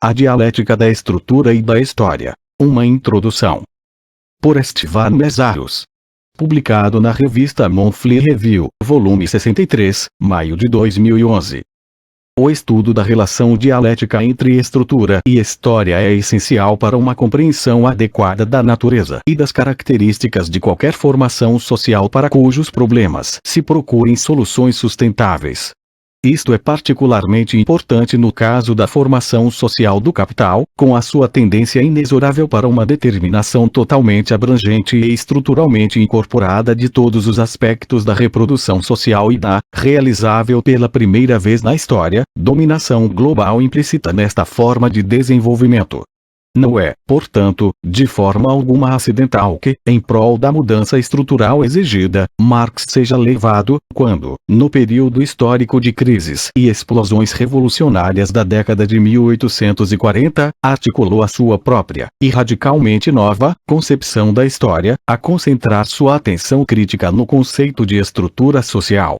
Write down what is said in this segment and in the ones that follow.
A dialética da estrutura e da história. Uma introdução. Por Estevan Mesaros. Publicado na revista Monthly Review, volume 63, maio de 2011. O estudo da relação dialética entre estrutura e história é essencial para uma compreensão adequada da natureza e das características de qualquer formação social para cujos problemas se procurem soluções sustentáveis. Isto é particularmente importante no caso da formação social do capital, com a sua tendência inexorável para uma determinação totalmente abrangente e estruturalmente incorporada de todos os aspectos da reprodução social e da, realizável pela primeira vez na história, dominação global implícita nesta forma de desenvolvimento. Não é, portanto, de forma alguma acidental que, em prol da mudança estrutural exigida, Marx seja levado, quando, no período histórico de crises e explosões revolucionárias da década de 1840, articulou a sua própria, e radicalmente nova, concepção da história, a concentrar sua atenção crítica no conceito de estrutura social.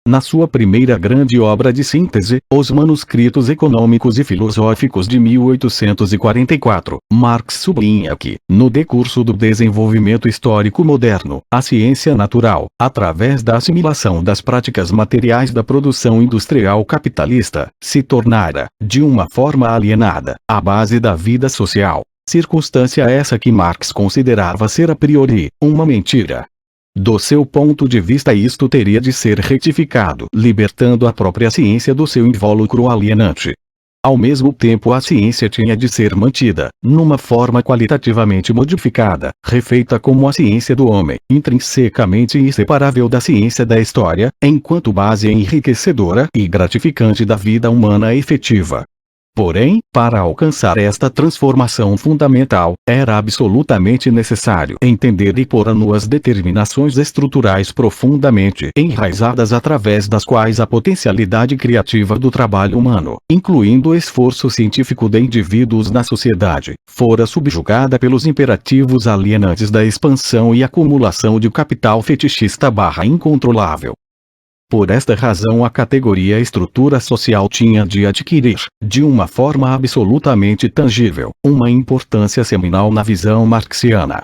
Na sua primeira grande obra de síntese, Os Manuscritos Econômicos e Filosóficos de 1844, Marx sublinha que, no decurso do desenvolvimento histórico moderno, a ciência natural, através da assimilação das práticas materiais da produção industrial capitalista, se tornara, de uma forma alienada, a base da vida social. Circunstância essa que Marx considerava ser a priori, uma mentira. Do seu ponto de vista, isto teria de ser retificado, libertando a própria ciência do seu invólucro alienante. Ao mesmo tempo, a ciência tinha de ser mantida, numa forma qualitativamente modificada, refeita como a ciência do homem, intrinsecamente inseparável da ciência da história, enquanto base enriquecedora e gratificante da vida humana efetiva. Porém, para alcançar esta transformação fundamental, era absolutamente necessário entender e pôr a nu as determinações estruturais profundamente enraizadas através das quais a potencialidade criativa do trabalho humano, incluindo o esforço científico de indivíduos na sociedade, fora subjugada pelos imperativos alienantes da expansão e acumulação de capital fetichista incontrolável. Por esta razão, a categoria estrutura social tinha de adquirir, de uma forma absolutamente tangível, uma importância seminal na visão marxiana.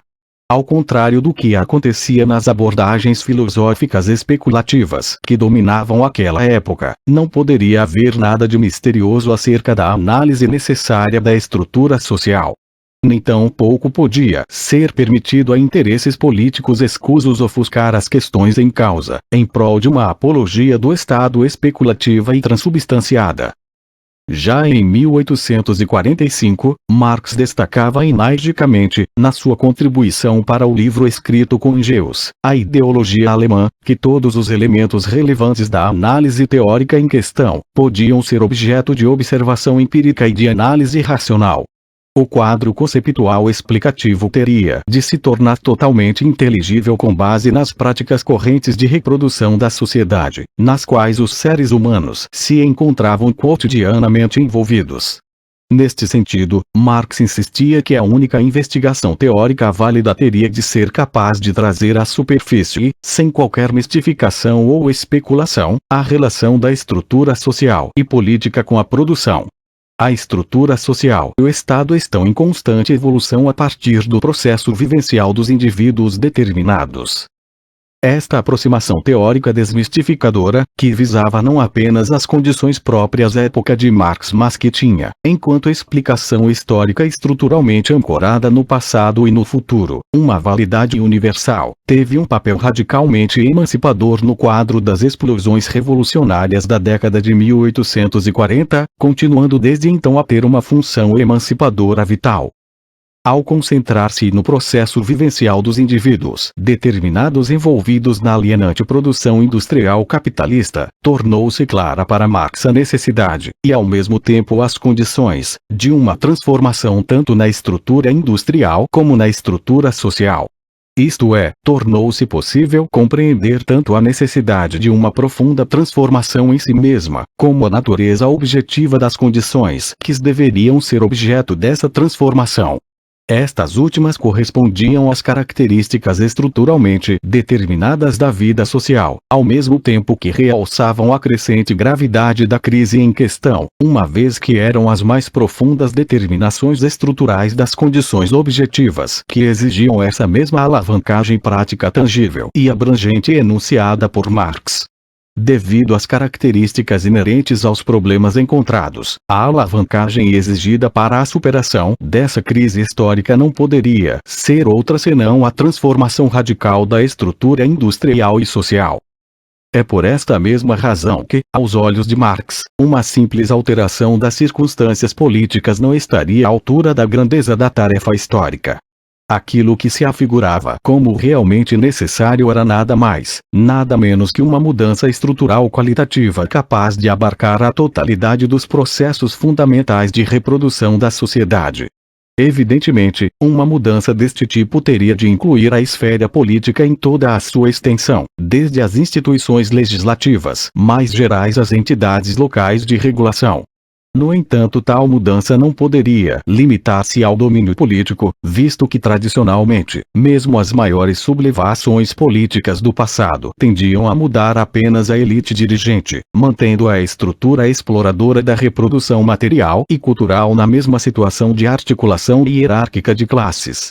Ao contrário do que acontecia nas abordagens filosóficas especulativas que dominavam aquela época, não poderia haver nada de misterioso acerca da análise necessária da estrutura social. Nem tão pouco podia ser permitido a interesses políticos escusos ofuscar as questões em causa, em prol de uma apologia do Estado especulativa e transubstanciada. Já em 1845, Marx destacava energicamente, na sua contribuição para o livro escrito com engenhos, A Ideologia Alemã, que todos os elementos relevantes da análise teórica em questão podiam ser objeto de observação empírica e de análise racional. O quadro conceptual explicativo teria de se tornar totalmente inteligível com base nas práticas correntes de reprodução da sociedade, nas quais os seres humanos se encontravam cotidianamente envolvidos. Neste sentido, Marx insistia que a única investigação teórica válida teria de ser capaz de trazer à superfície, sem qualquer mistificação ou especulação, a relação da estrutura social e política com a produção. A estrutura social e o Estado estão em constante evolução a partir do processo vivencial dos indivíduos determinados. Esta aproximação teórica desmistificadora, que visava não apenas as condições próprias à época de Marx, mas que tinha, enquanto explicação histórica estruturalmente ancorada no passado e no futuro, uma validade universal, teve um papel radicalmente emancipador no quadro das explosões revolucionárias da década de 1840, continuando desde então a ter uma função emancipadora vital. Ao concentrar-se no processo vivencial dos indivíduos determinados envolvidos na alienante produção industrial capitalista, tornou-se clara para Marx a necessidade, e ao mesmo tempo as condições, de uma transformação tanto na estrutura industrial como na estrutura social. Isto é, tornou-se possível compreender tanto a necessidade de uma profunda transformação em si mesma, como a natureza objetiva das condições que deveriam ser objeto dessa transformação. Estas últimas correspondiam às características estruturalmente determinadas da vida social, ao mesmo tempo que realçavam a crescente gravidade da crise em questão, uma vez que eram as mais profundas determinações estruturais das condições objetivas que exigiam essa mesma alavancagem prática tangível e abrangente enunciada por Marx. Devido às características inerentes aos problemas encontrados, a alavancagem exigida para a superação dessa crise histórica não poderia ser outra senão a transformação radical da estrutura industrial e social. É por esta mesma razão que, aos olhos de Marx, uma simples alteração das circunstâncias políticas não estaria à altura da grandeza da tarefa histórica. Aquilo que se afigurava como realmente necessário era nada mais, nada menos que uma mudança estrutural qualitativa capaz de abarcar a totalidade dos processos fundamentais de reprodução da sociedade. Evidentemente, uma mudança deste tipo teria de incluir a esfera política em toda a sua extensão, desde as instituições legislativas mais gerais às entidades locais de regulação. No entanto, tal mudança não poderia limitar-se ao domínio político, visto que tradicionalmente, mesmo as maiores sublevações políticas do passado tendiam a mudar apenas a elite dirigente, mantendo a estrutura exploradora da reprodução material e cultural na mesma situação de articulação hierárquica de classes.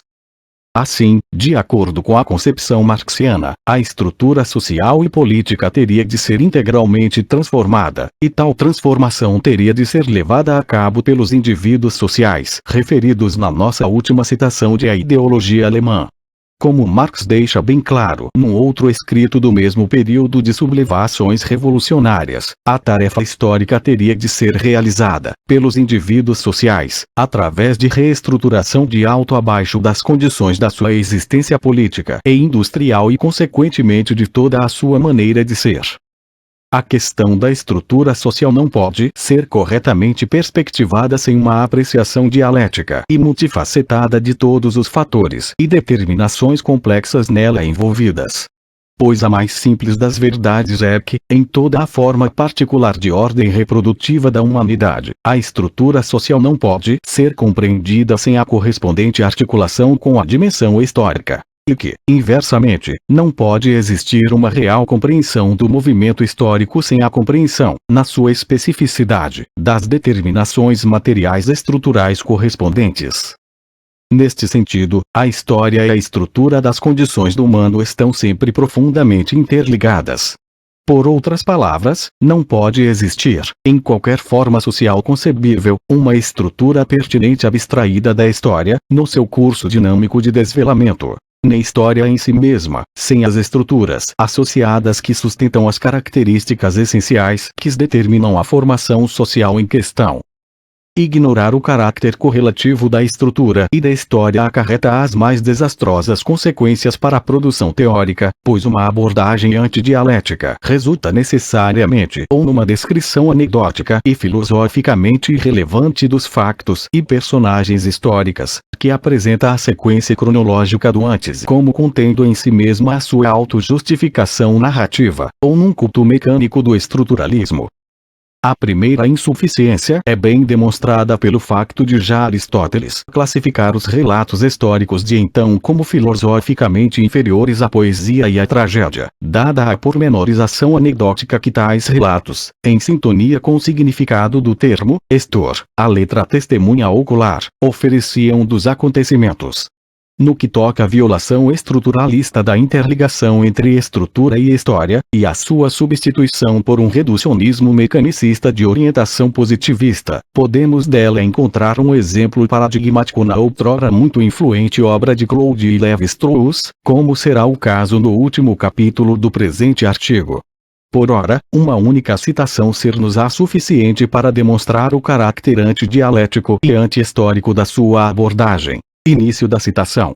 Assim, de acordo com a concepção marxiana, a estrutura social e política teria de ser integralmente transformada, e tal transformação teria de ser levada a cabo pelos indivíduos sociais, referidos na nossa última citação de A Ideologia Alemã. Como Marx deixa bem claro num outro escrito do mesmo período de sublevações revolucionárias, a tarefa histórica teria de ser realizada pelos indivíduos sociais, através de reestruturação de alto a baixo das condições da sua existência política e industrial e consequentemente de toda a sua maneira de ser. A questão da estrutura social não pode ser corretamente perspectivada sem uma apreciação dialética e multifacetada de todos os fatores e determinações complexas nela envolvidas. Pois a mais simples das verdades é que, em toda a forma particular de ordem reprodutiva da humanidade, a estrutura social não pode ser compreendida sem a correspondente articulação com a dimensão histórica. E que, inversamente, não pode existir uma real compreensão do movimento histórico sem a compreensão, na sua especificidade, das determinações materiais estruturais correspondentes. Neste sentido, a história e a estrutura das condições do humano estão sempre profundamente interligadas. Por outras palavras, não pode existir, em qualquer forma social concebível, uma estrutura pertinente abstraída da história, no seu curso dinâmico de desvelamento. Nem história em si mesma, sem as estruturas associadas que sustentam as características essenciais que determinam a formação social em questão. Ignorar o caráter correlativo da estrutura e da história acarreta as mais desastrosas consequências para a produção teórica, pois uma abordagem antidialética resulta necessariamente ou numa descrição anedótica e filosoficamente irrelevante dos factos e personagens históricas, que apresenta a sequência cronológica do antes como contendo em si mesma a sua autojustificação narrativa, ou num culto mecânico do estruturalismo. A primeira insuficiência é bem demonstrada pelo facto de já Aristóteles classificar os relatos históricos de então como filosoficamente inferiores à poesia e à tragédia, dada a pormenorização anedótica que tais relatos, em sintonia com o significado do termo «estor», a letra testemunha ocular, ofereciam dos acontecimentos. No que toca à violação estruturalista da interligação entre estrutura e história, e a sua substituição por um reducionismo mecanicista de orientação positivista, podemos dela encontrar um exemplo paradigmático na outrora muito influente obra de Claude Lévi-Strauss, como será o caso no último capítulo do presente artigo. Por ora, uma única citação ser-nos-á suficiente para demonstrar o caráter antidialético e anti-histórico da sua abordagem. Início da citação.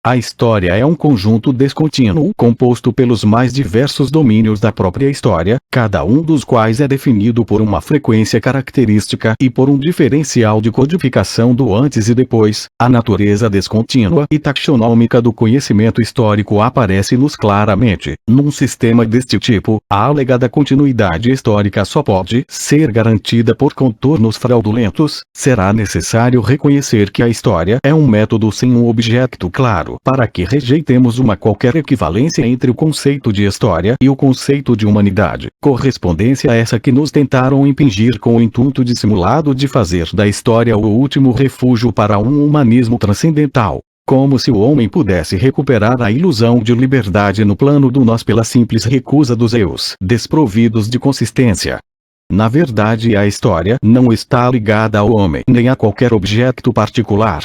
A história é um conjunto descontínuo composto pelos mais diversos domínios da própria história, cada um dos quais é definido por uma frequência característica e por um diferencial de codificação do antes e depois. A natureza descontínua e taxonômica do conhecimento histórico aparece-nos claramente. Num sistema deste tipo, a alegada continuidade histórica só pode ser garantida por contornos fraudulentos. Será necessário reconhecer que a história é um método sem um objeto claro, para que rejeitemos uma qualquer equivalência entre o conceito de história e o conceito de humanidade. Correspondência essa que nos tentaram impingir com o intuito dissimulado de fazer da história o último refúgio para um humanismo transcendental. Como se o homem pudesse recuperar a ilusão de liberdade no plano do nós pela simples recusa dos eus desprovidos de consistência. Na verdade, a história não está ligada ao homem nem a qualquer objeto particular.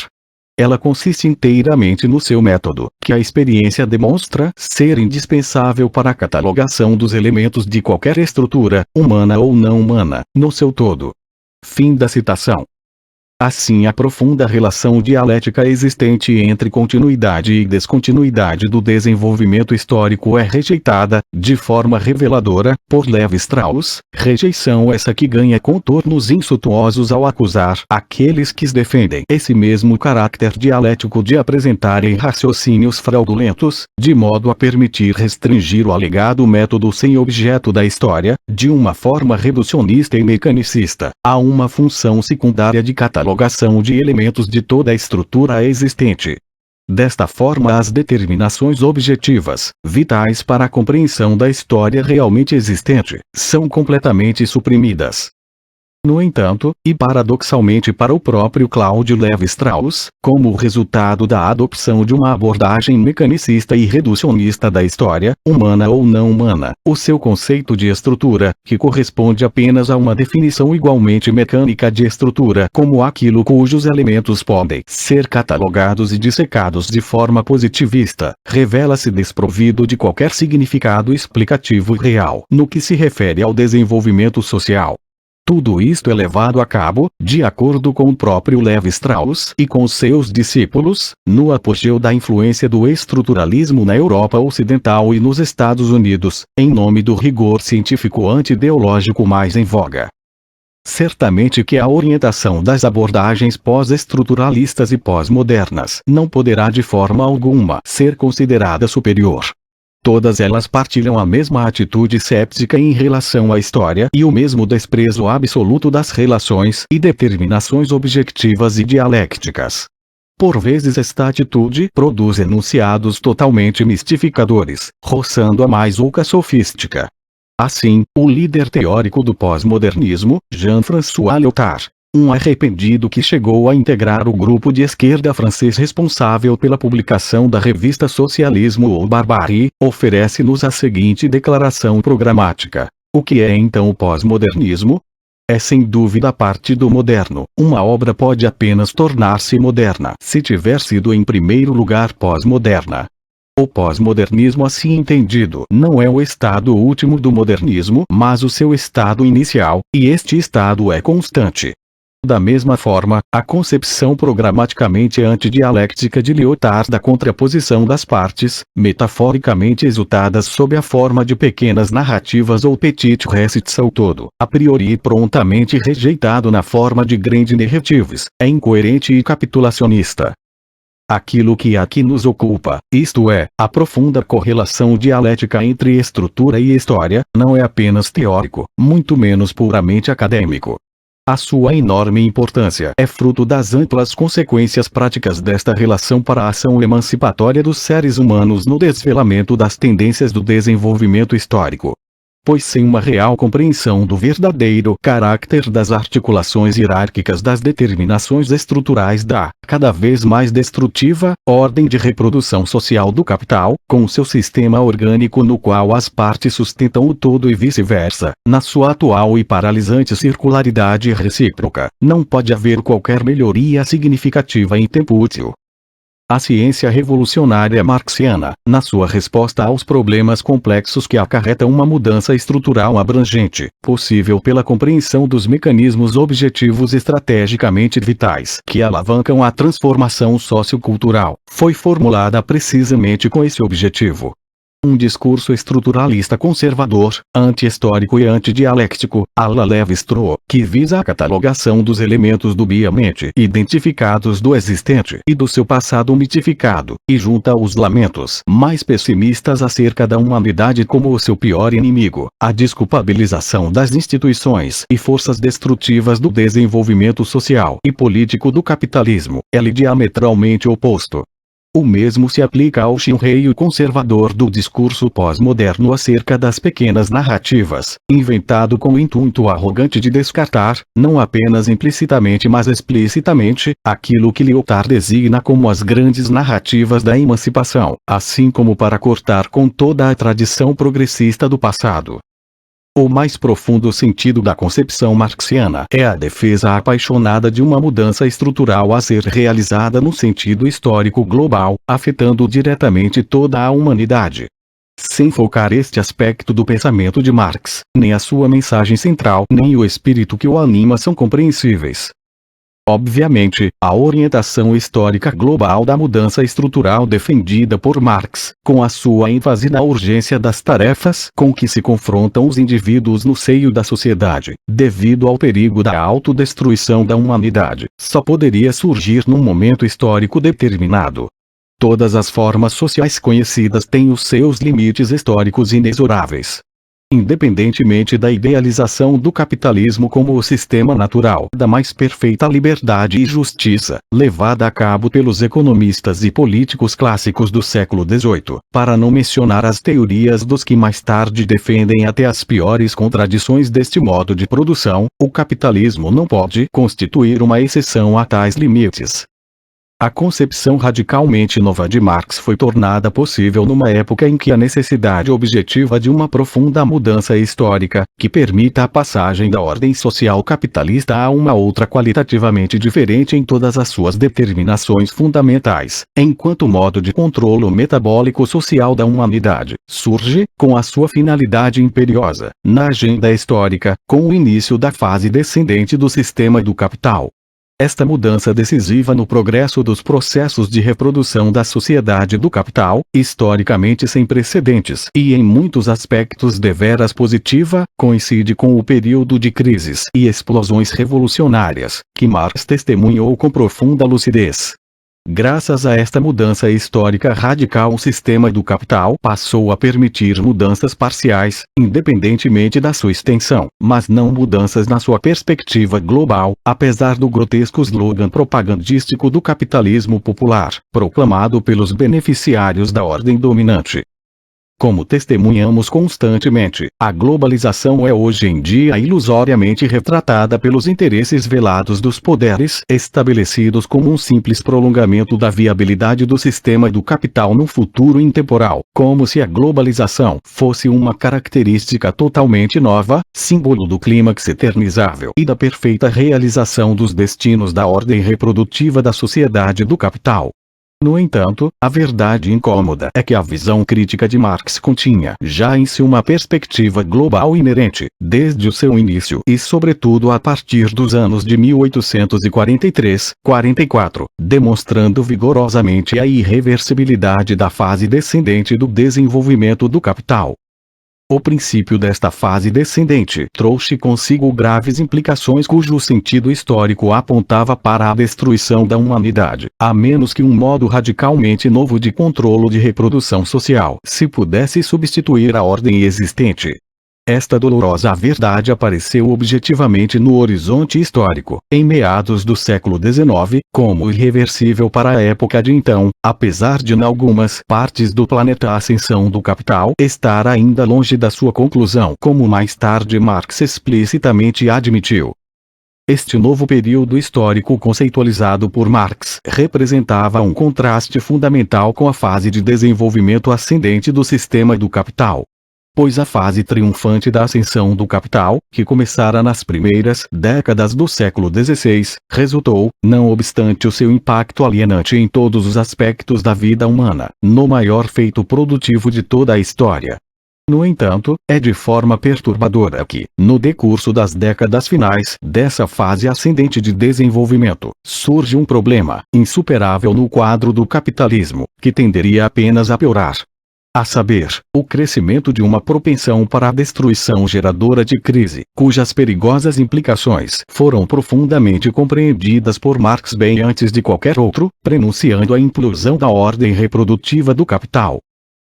Ela consiste inteiramente no seu método, que a experiência demonstra ser indispensável para a catalogação dos elementos de qualquer estrutura, humana ou não humana, no seu todo. Fim da citação. Assim, a profunda relação dialética existente entre continuidade e descontinuidade do desenvolvimento histórico é rejeitada, de forma reveladora, por Levi-Strauss, rejeição essa que ganha contornos insultuosos ao acusar aqueles que defendem esse mesmo caráter dialético de apresentarem raciocínios fraudulentos, de modo a permitir restringir o alegado método sem objeto da história, de uma forma reducionista e mecanicista, a uma função secundária de catalogação de elementos de toda a estrutura existente. Desta forma, as determinações objetivas, vitais para a compreensão da história realmente existente, são completamente suprimidas. No entanto, e paradoxalmente para o próprio Claude Lévi-Strauss, como resultado da adopção de uma abordagem mecanicista e reducionista da história, humana ou não humana, o seu conceito de estrutura, que corresponde apenas a uma definição igualmente mecânica de estrutura como aquilo cujos elementos podem ser catalogados e dissecados de forma positivista, revela-se desprovido de qualquer significado explicativo real no que se refere ao desenvolvimento social. Tudo isto é levado a cabo, de acordo com o próprio Lévi-Strauss e com seus discípulos, no apogeu da influência do estruturalismo na Europa Ocidental e nos Estados Unidos, em nome do rigor científico anti-ideológico mais em voga. Certamente que a orientação das abordagens pós-estruturalistas e pós-modernas não poderá de forma alguma ser considerada superior. Todas elas partilham a mesma atitude céptica em relação à história e o mesmo desprezo absoluto das relações e determinações objetivas e dialécticas. Por vezes esta atitude produz enunciados totalmente mistificadores, roçando a mais oca sofística. Assim, o líder teórico do pós-modernismo, Jean-François Lyotard, um arrependido que chegou a integrar o grupo de esquerda francês responsável pela publicação da revista Socialismo ou Barbarie, oferece-nos a seguinte declaração programática. O que é então o pós-modernismo? É sem dúvida parte do moderno. Uma obra pode apenas tornar-se moderna se tiver sido em primeiro lugar pós-moderna. O pós-modernismo assim entendido não é o estado último do modernismo, mas o seu estado inicial, e este estado é constante. Da mesma forma, a concepção programaticamente antidialéctica de Lyotard da contraposição das partes, metaforicamente exultadas sob a forma de pequenas narrativas ou petit récits ao todo, a priori prontamente rejeitado na forma de grandes narratives, é incoerente e capitulacionista. Aquilo que aqui nos ocupa, isto é, a profunda correlação dialética entre estrutura e história, não é apenas teórico, muito menos puramente acadêmico. A sua enorme importância é fruto das amplas consequências práticas desta relação para a ação emancipatória dos seres humanos no desvelamento das tendências do desenvolvimento histórico. Pois sem uma real compreensão do verdadeiro caráter das articulações hierárquicas das determinações estruturais da, cada vez mais destrutiva, ordem de reprodução social do capital, com seu sistema orgânico no qual as partes sustentam o todo e vice-versa, na sua atual e paralisante circularidade recíproca, não pode haver qualquer melhoria significativa em tempo útil. A ciência revolucionária marxiana, na sua resposta aos problemas complexos que acarretam uma mudança estrutural abrangente, possível pela compreensão dos mecanismos objetivos estrategicamente vitais que alavancam a transformação sociocultural, foi formulada precisamente com esse objetivo. Um discurso estruturalista conservador, anti-histórico e antidialético, ala Lévi-Strauss, que visa a catalogação dos elementos dubiamente identificados do existente e do seu passado mitificado, e junta os lamentos mais pessimistas acerca da humanidade como o seu pior inimigo, a desculpabilização das instituições e forças destrutivas do desenvolvimento social e político do capitalismo, é diametralmente oposto. O mesmo se aplica ao chinreio conservador do discurso pós-moderno acerca das pequenas narrativas, inventado com o intuito arrogante de descartar, não apenas implicitamente mas explicitamente, aquilo que Lyotard designa como as grandes narrativas da emancipação, assim como para cortar com toda a tradição progressista do passado. O mais profundo sentido da concepção marxiana é a defesa apaixonada de uma mudança estrutural a ser realizada no sentido histórico global, afetando diretamente toda a humanidade. Sem focar este aspecto do pensamento de Marx, nem a sua mensagem central nem o espírito que o anima são compreensíveis. Obviamente, a orientação histórica global da mudança estrutural defendida por Marx, com a sua ênfase na urgência das tarefas com que se confrontam os indivíduos no seio da sociedade, devido ao perigo da autodestruição da humanidade, só poderia surgir num momento histórico determinado. Todas as formas sociais conhecidas têm os seus limites históricos inexoráveis. Independentemente da idealização do capitalismo como o sistema natural da mais perfeita liberdade e justiça, levada a cabo pelos economistas e políticos clássicos do século XVIII, para não mencionar as teorias dos que mais tarde defendem até as piores contradições deste modo de produção, o capitalismo não pode constituir uma exceção a tais limites. A concepção radicalmente nova de Marx foi tornada possível numa época em que a necessidade objetiva de uma profunda mudança histórica, que permita a passagem da ordem social capitalista a uma outra qualitativamente diferente em todas as suas determinações fundamentais, enquanto modo de controlo metabólico social da humanidade, surge, com a sua finalidade imperiosa, na agenda histórica, com o início da fase descendente do sistema do capital. Esta mudança decisiva no progresso dos processos de reprodução da sociedade do capital, historicamente sem precedentes e em muitos aspectos deveras positiva, coincide com o período de crises e explosões revolucionárias, que Marx testemunhou com profunda lucidez. Graças a esta mudança histórica radical, o sistema do capital passou a permitir mudanças parciais, independentemente da sua extensão, mas não mudanças na sua perspectiva global, apesar do grotesco slogan propagandístico do capitalismo popular, proclamado pelos beneficiários da ordem dominante. Como testemunhamos constantemente, a globalização é hoje em dia ilusoriamente retratada pelos interesses velados dos poderes estabelecidos como um simples prolongamento da viabilidade do sistema do capital num futuro intemporal, como se a globalização fosse uma característica totalmente nova, símbolo do clímax eternizável e da perfeita realização dos destinos da ordem reprodutiva da sociedade do capital. No entanto, a verdade incômoda é que a visão crítica de Marx continha já em si uma perspectiva global inerente, desde o seu início e sobretudo a partir dos anos de 1843-44, demonstrando vigorosamente a irreversibilidade da fase descendente do desenvolvimento do capital. O princípio desta fase descendente trouxe consigo graves implicações cujo sentido histórico apontava para a destruição da humanidade, a menos que um modo radicalmente novo de controlo de reprodução social se pudesse substituir a ordem existente. Esta dolorosa verdade apareceu objetivamente no horizonte histórico, em meados do século XIX, como irreversível para a época de então, apesar de em algumas partes do planeta a ascensão do capital estar ainda longe da sua conclusão, como mais tarde Marx explicitamente admitiu. Este novo período histórico conceitualizado por Marx representava um contraste fundamental com a fase de desenvolvimento ascendente do sistema do capital. pois a fase triunfante da ascensão do capital, que começara nas primeiras décadas do século XVI, resultou, não obstante o seu impacto alienante em todos os aspectos da vida humana, no maior feito produtivo de toda a história. No entanto, é de forma perturbadora que, no decurso das décadas finais dessa fase ascendente de desenvolvimento, surge um problema insuperável no quadro do capitalismo, que tenderia apenas a piorar. A saber, o crescimento de uma propensão para a destruição geradora de crise, cujas perigosas implicações foram profundamente compreendidas por Marx bem antes de qualquer outro, prenunciando a implosão da ordem reprodutiva do capital.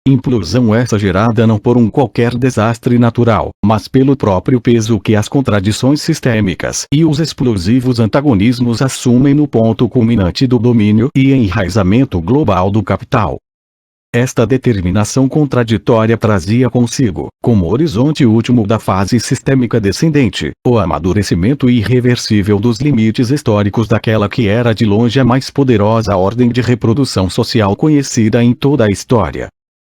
Implosão essa gerada não por um qualquer desastre natural, mas pelo próprio peso que as contradições sistêmicas e os explosivos antagonismos assumem no ponto culminante do domínio e enraizamento global do capital. Esta determinação contraditória trazia consigo, como horizonte último da fase sistêmica descendente, o amadurecimento irreversível dos limites históricos daquela que era de longe a mais poderosa ordem de reprodução social conhecida em toda a história.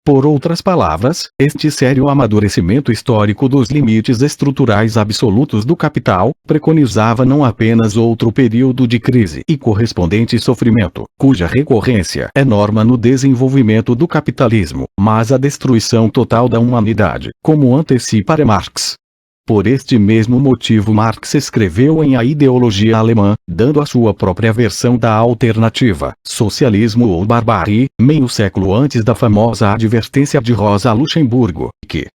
Por outras palavras, este sério amadurecimento histórico dos limites estruturais absolutos do capital, preconizava não apenas outro período de crise e correspondente sofrimento, cuja recorrência é norma no desenvolvimento do capitalismo, mas a destruição total da humanidade, como antecipa Marx. Por este mesmo motivo Marx escreveu em A Ideologia Alemã, dando a sua própria versão da alternativa, socialismo ou barbárie, meio século antes da famosa advertência de Rosa Luxemburgo, que...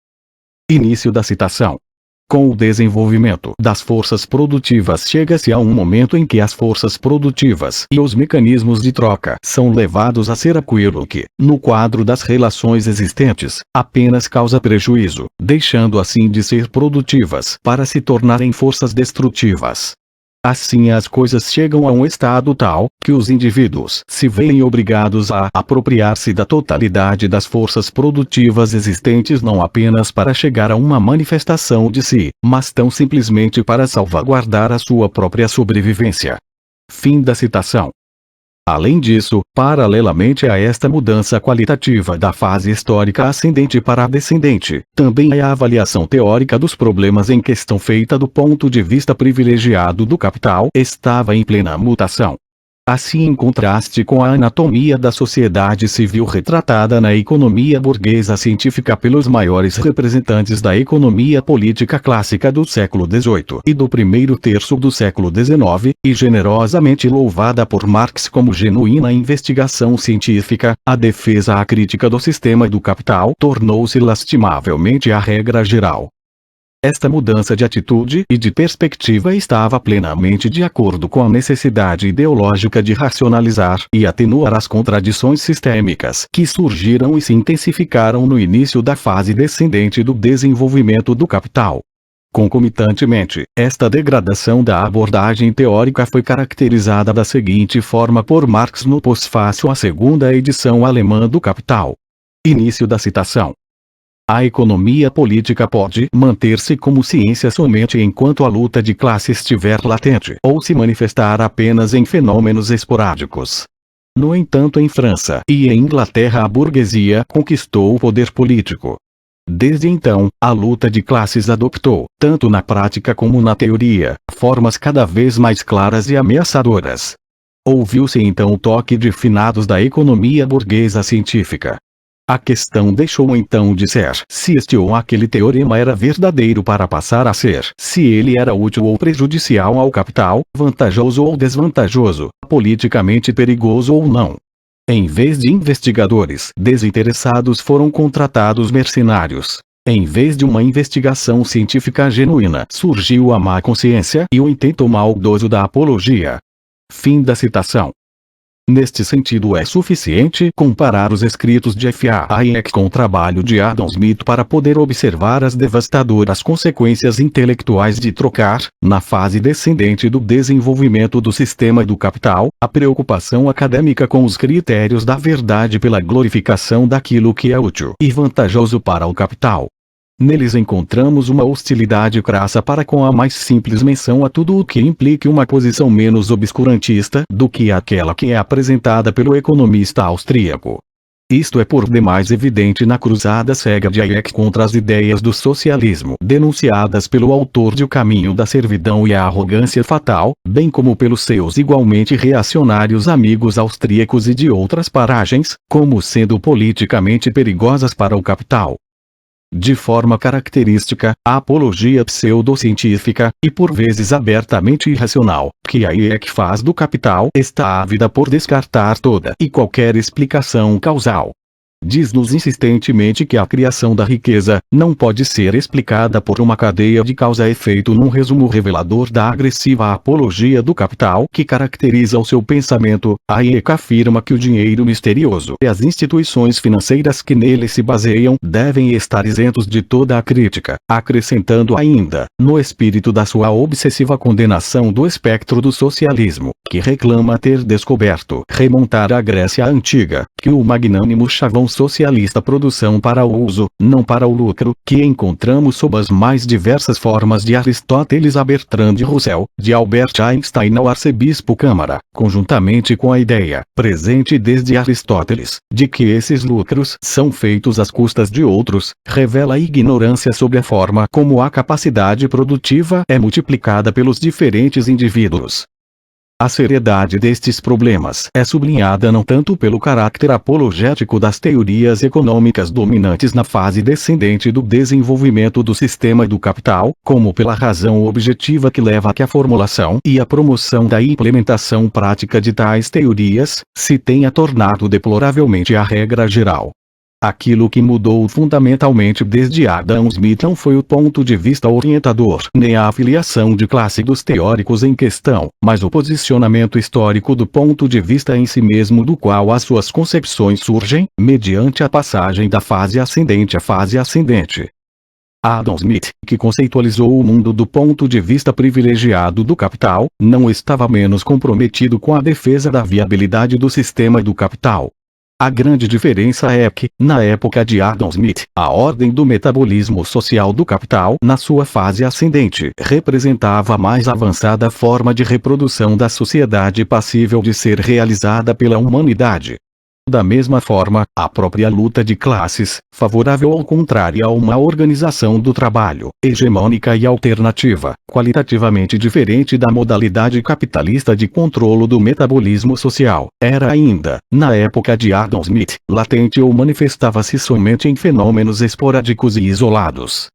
Início da citação. Com o desenvolvimento das forças produtivas chega-se a um momento em que as forças produtivas e os mecanismos de troca são levados a ser aquilo que, no quadro das relações existentes, apenas causa prejuízo, deixando assim de ser produtivas para se tornarem forças destrutivas. Assim as coisas chegam a um estado tal, que os indivíduos se veem obrigados a apropriar-se da totalidade das forças produtivas existentes não apenas para chegar a uma manifestação de si, mas tão simplesmente para salvaguardar a sua própria sobrevivência. Fim da citação. Além disso, paralelamente a esta mudança qualitativa da fase histórica ascendente para a descendente, também a avaliação teórica dos problemas em questão feita do ponto de vista privilegiado do capital estava em plena mutação. Assim em contraste com a anatomia da sociedade civil retratada na economia burguesa científica pelos maiores representantes da economia política clássica do século XVIII e do primeiro terço do século XIX, e generosamente louvada por Marx como genuína investigação científica, a defesa à crítica do sistema do capital tornou-se lastimavelmente a regra geral. Esta mudança de atitude e de perspectiva estava plenamente de acordo com a necessidade ideológica de racionalizar e atenuar as contradições sistêmicas que surgiram e se intensificaram no início da fase descendente do desenvolvimento do capital. Concomitantemente, esta degradação da abordagem teórica foi caracterizada da seguinte forma por Marx no pós-fácil à segunda edição alemã do Capital. Início da citação. A economia política pode manter-se como ciência somente enquanto a luta de classe estiver latente ou se manifestar apenas em fenômenos esporádicos. No entanto, em França e em Inglaterra a burguesia conquistou o poder político. Desde então, a luta de classes adoptou, tanto na prática como na teoria, formas cada vez mais claras e ameaçadoras. Ouviu-se então o toque de finados da economia burguesa científica. A questão deixou então de ser se este ou aquele teorema era verdadeiro para passar a ser se ele era útil ou prejudicial ao capital, vantajoso ou desvantajoso, politicamente perigoso ou não. Em vez de investigadores desinteressados foram contratados mercenários. Em vez de uma investigação científica genuína surgiu a má consciência e o intento maldoso da apologia. Fim da citação. Neste sentido é suficiente comparar os escritos de F. A. Hayek com o trabalho de Adam Smith para poder observar as devastadoras consequências intelectuais de trocar, na fase descendente do desenvolvimento do sistema do capital, a preocupação acadêmica com os critérios da verdade pela glorificação daquilo que é útil e vantajoso para o capital. Neles encontramos uma hostilidade crassa para com a mais simples menção a tudo o que implique uma posição menos obscurantista do que aquela que é apresentada pelo economista austríaco. Isto é por demais evidente na cruzada cega de Hayek contra as ideias do socialismo denunciadas pelo autor de O Caminho da Servidão e a Arrogância Fatal, bem como pelos seus igualmente reacionários amigos austríacos e de outras paragens, como sendo politicamente perigosas para o capital. De forma característica, a apologia pseudocientífica, e por vezes abertamente irracional, que Hayek faz do capital está ávida por descartar toda e qualquer explicação causal. Diz-nos insistentemente que a criação da riqueza não pode ser explicada por uma cadeia de causa-efeito num resumo revelador da agressiva apologia do capital que caracteriza o seu pensamento. Hayek afirma que o dinheiro misterioso e as instituições financeiras que nele se baseiam devem estar isentos de toda a crítica, acrescentando ainda, no espírito da sua obsessiva condenação do espectro do socialismo, que reclama ter descoberto remontar à Grécia Antiga, que o magnânimo chavão socialista produção para o uso, não para o lucro, que encontramos sob as mais diversas formas de Aristóteles a Bertrand Russell, de Albert Einstein ao arcebispo Câmara, conjuntamente com a ideia, presente desde Aristóteles, de que esses lucros são feitos às custas de outros, revela a ignorância sobre a forma como a capacidade produtiva é multiplicada pelos diferentes indivíduos. A seriedade destes problemas é sublinhada não tanto pelo caráter apologético das teorias econômicas dominantes na fase descendente do desenvolvimento do sistema do capital, como pela razão objetiva que leva a que a formulação e a promoção da implementação prática de tais teorias se tenha tornado deploravelmente a regra geral. Aquilo que mudou fundamentalmente desde Adam Smith não foi o ponto de vista orientador, nem a afiliação de classe dos teóricos em questão, mas o posicionamento histórico do ponto de vista em si mesmo do qual as suas concepções surgem, mediante a passagem da fase ascendente à fase ascendente. Adam Smith, que conceitualizou o mundo do ponto de vista privilegiado do capital, não estava menos comprometido com a defesa da viabilidade do sistema do capital. A grande diferença é que, na época de Adam Smith, a ordem do metabolismo social do capital, na sua fase ascendente, representava a mais avançada forma de reprodução da sociedade passível de ser realizada pela humanidade. Da mesma forma, a própria luta de classes, favorável ao contrário a uma organização do trabalho, hegemônica e alternativa, qualitativamente diferente da modalidade capitalista de controlo do metabolismo social, era ainda, na época de Adam Smith, latente ou manifestava-se somente em fenômenos esporádicos e isolados.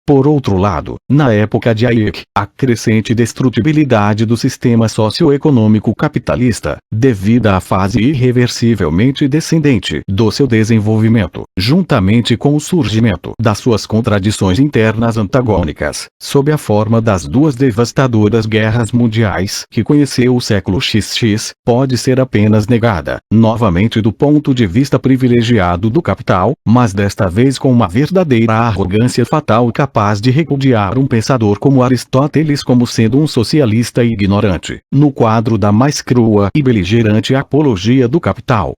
Por outro lado, na época de Hayek, a crescente destrutibilidade do sistema socioeconômico capitalista, devida à fase irreversivelmente descendente do seu desenvolvimento, juntamente com o surgimento das suas contradições internas antagônicas, sob a forma das duas devastadoras guerras mundiais que conheceu o século XX, pode ser apenas negada, novamente do ponto de vista privilegiado do capital, mas desta vez com uma verdadeira arrogância fatal capaz de repudiar um pensador como Aristóteles como sendo um socialista ignorante, no quadro da mais crua e beligerante apologia do capital.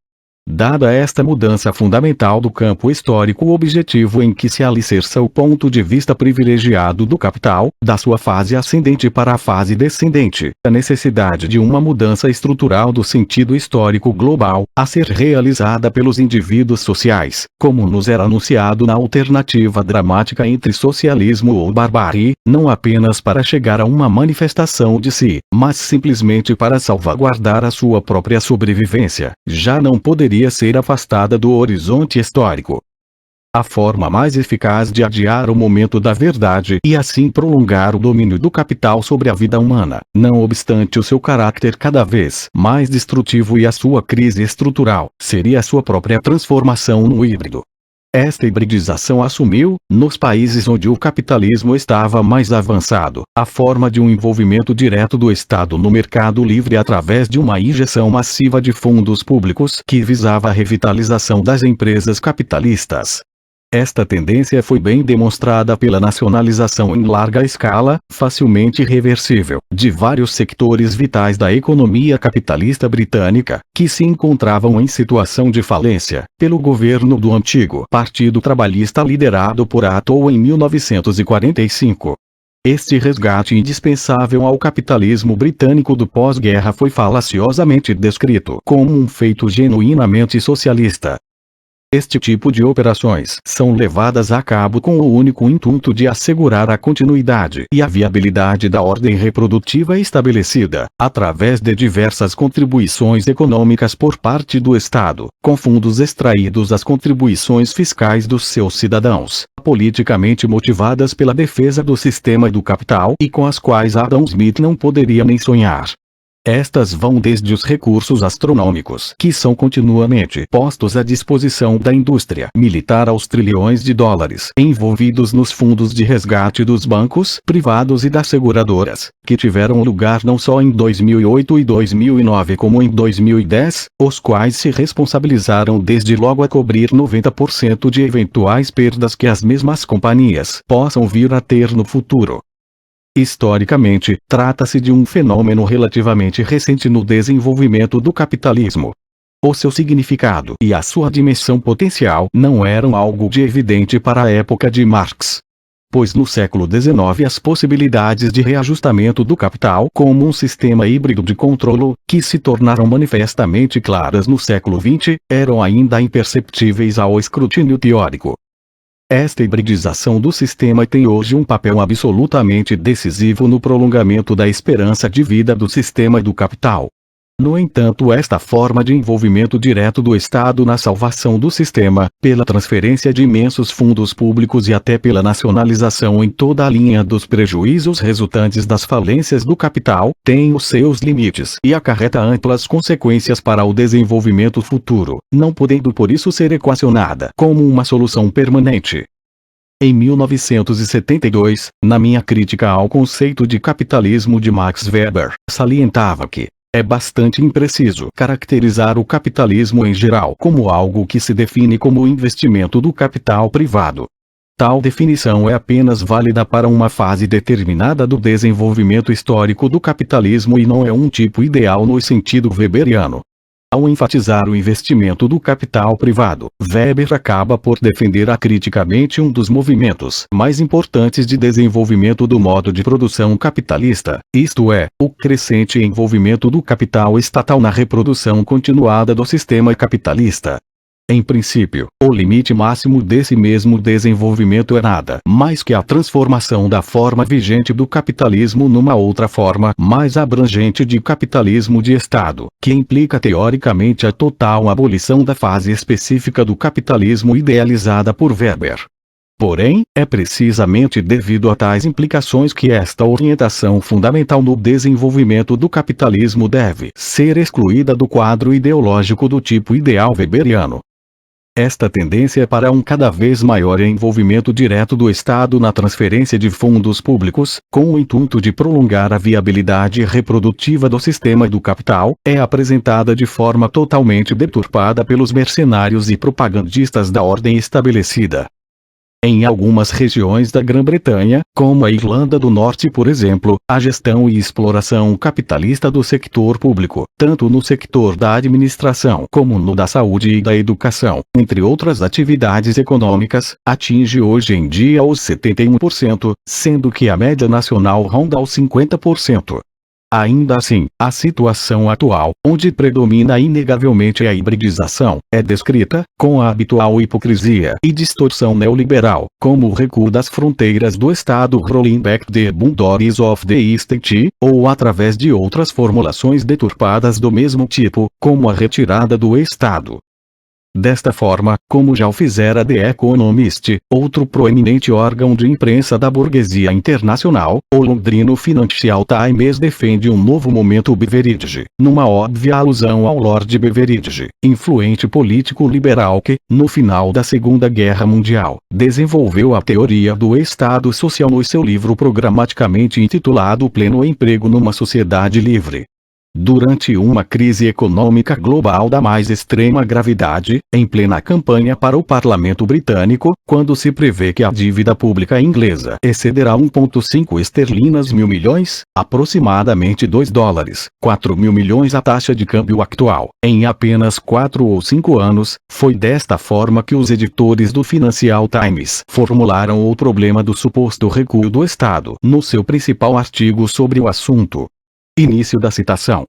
Dada esta mudança fundamental do campo histórico objetivo em que se alicerça o ponto de vista privilegiado do capital, da sua fase ascendente para a fase descendente, a necessidade de uma mudança estrutural do sentido histórico global, a ser realizada pelos indivíduos sociais, como nos era anunciado na alternativa dramática entre socialismo ou barbárie, não apenas para chegar a uma manifestação de si, mas simplesmente para salvaguardar a sua própria sobrevivência, já não poderia ser afastada do horizonte histórico. A forma mais eficaz de adiar o momento da verdade e assim prolongar o domínio do capital sobre a vida humana, não obstante o seu caráter cada vez mais destrutivo e a sua crise estrutural, seria a sua própria transformação no híbrido. Esta hibridização assumiu, nos países onde o capitalismo estava mais avançado, a forma de um envolvimento direto do Estado no mercado livre através de uma injeção massiva de fundos públicos que visava a revitalização das empresas capitalistas. Esta tendência foi bem demonstrada pela nacionalização em larga escala, facilmente reversível, de vários sectores vitais da economia capitalista britânica, que se encontravam em situação de falência, pelo governo do antigo Partido Trabalhista liderado por Attlee em 1945. Este resgate indispensável ao capitalismo britânico do pós-guerra foi falaciosamente descrito como um feito genuinamente socialista. Este tipo de operações são levadas a cabo com o único intuito de assegurar a continuidade e a viabilidade da ordem reprodutiva estabelecida, através de diversas contribuições econômicas por parte do Estado, com fundos extraídos das contribuições fiscais dos seus cidadãos, politicamente motivadas pela defesa do sistema do capital e com as quais Adam Smith não poderia nem sonhar. Estas vão desde os recursos astronômicos que são continuamente postos à disposição da indústria militar aos trilhões de dólares envolvidos nos fundos de resgate dos bancos privados e das seguradoras, que tiveram lugar não só em 2008 e 2009 como em 2010, os quais se responsabilizaram desde logo a cobrir 90% de eventuais perdas que as mesmas companhias possam vir a ter no futuro. Historicamente, trata-se de um fenômeno relativamente recente no desenvolvimento do capitalismo. O seu significado e a sua dimensão potencial não eram algo de evidente para a época de Marx. Pois no século XIX as possibilidades de reajustamento do capital como um sistema híbrido de controlo, que se tornaram manifestamente claras no século XX, eram ainda imperceptíveis ao escrutínio teórico. Esta hibridização do sistema tem hoje um papel absolutamente decisivo no prolongamento da esperança de vida do sistema do capital. No entanto, esta forma de envolvimento direto do Estado na salvação do sistema, pela transferência de imensos fundos públicos e até pela nacionalização em toda a linha dos prejuízos resultantes das falências do capital, tem os seus limites e acarreta amplas consequências para o desenvolvimento futuro, não podendo por isso ser equacionada como uma solução permanente. Em 1972, na minha crítica ao conceito de capitalismo de Max Weber, salientava que é bastante impreciso caracterizar o capitalismo em geral como algo que se define como o investimento do capital privado. Tal definição é apenas válida para uma fase determinada do desenvolvimento histórico do capitalismo e não é um tipo ideal no sentido weberiano. Ao enfatizar o investimento do capital privado, Weber acaba por defender acriticamente um dos movimentos mais importantes de desenvolvimento do modo de produção capitalista, isto é, o crescente envolvimento do capital estatal na reprodução continuada do sistema capitalista. Em princípio, o limite máximo desse mesmo desenvolvimento é nada mais que a transformação da forma vigente do capitalismo numa outra forma mais abrangente de capitalismo de Estado, que implica teoricamente a total abolição da fase específica do capitalismo idealizada por Weber. Porém, é precisamente devido a tais implicações que esta orientação fundamental no desenvolvimento do capitalismo deve ser excluída do quadro ideológico do tipo ideal weberiano. Esta tendência para um cada vez maior envolvimento direto do Estado na transferência de fundos públicos, com o intuito de prolongar a viabilidade reprodutiva do sistema do capital, é apresentada de forma totalmente deturpada pelos mercenários e propagandistas da ordem estabelecida. Em algumas regiões da Grã-Bretanha, como a Irlanda do Norte por exemplo, a gestão e exploração capitalista do sector público, tanto no sector da administração como no da saúde e da educação, entre outras atividades econômicas, atinge hoje em dia os 71%, sendo que a média nacional ronda os 50%. Ainda assim, a situação atual, onde predomina inegavelmente a hibridização, é descrita, com a habitual hipocrisia e distorção neoliberal, como o recuo das fronteiras do Estado rolling back the boundaries of the state, ou através de outras formulações deturpadas do mesmo tipo, como a retirada do Estado. Desta forma, como já o fizera The Economist, outro proeminente órgão de imprensa da burguesia internacional, o londrino Financial Times defende um novo momento Beveridge, numa óbvia alusão ao Lord Beveridge, influente político liberal que, no final da Segunda Guerra Mundial, desenvolveu a teoria do Estado Social no seu livro programaticamente intitulado Pleno Emprego numa Sociedade Livre. Durante uma crise econômica global da mais extrema gravidade, em plena campanha para o parlamento britânico, quando se prevê que a dívida pública inglesa excederá 1,5 esterlinas mil milhões, aproximadamente $2, 4 mil milhões a taxa de câmbio atual, em apenas 4 ou 5 anos, foi desta forma que os editores do Financial Times formularam o problema do suposto recuo do Estado, no seu principal artigo sobre o assunto. Início da citação.